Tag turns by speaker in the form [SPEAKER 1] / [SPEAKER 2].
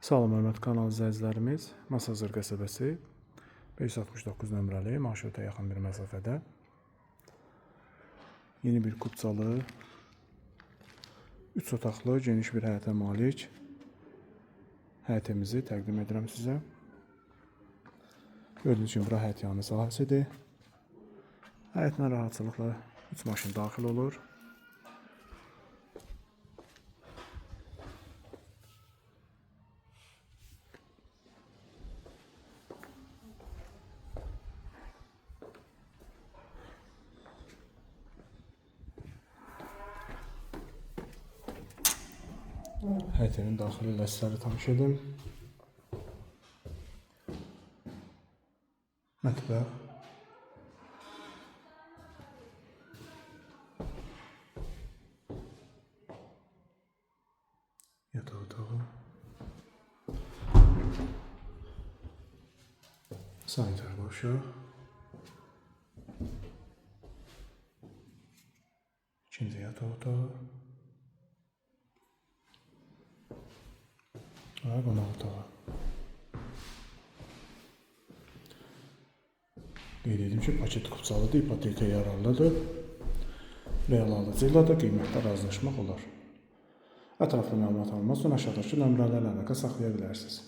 [SPEAKER 1] Salam, hörmətli kanal izləyicilərimiz. Masazır qəsəbəsi 569 nömrəli marşruta yaxın bir məsafədə yeni bir kupçalı 3 otaqlı geniş bir həyətə malik həyətimizi təqdim edirəm sizə. Gördüyünüz kimi bura həyət yanı sahəsidir. Həyətinə rahatçılıqla 3 maşın daxil olur. Həyətinin daxili ilə sizləri tanış edim. Mətbəx. Yataq otağı. Sanitar qovşaq. İkinci yataq otağı. Və qonaq otağı. Qeyd edim ki, paket kupçalıdır, ipoteka yararlıdır. Real alıcı ilə də qiymətdə razılaşmaq olar. Ətraflı məlumat almaq üçün aşağıdakı nömrələrlə əlaqə saxlaya bilərsiniz.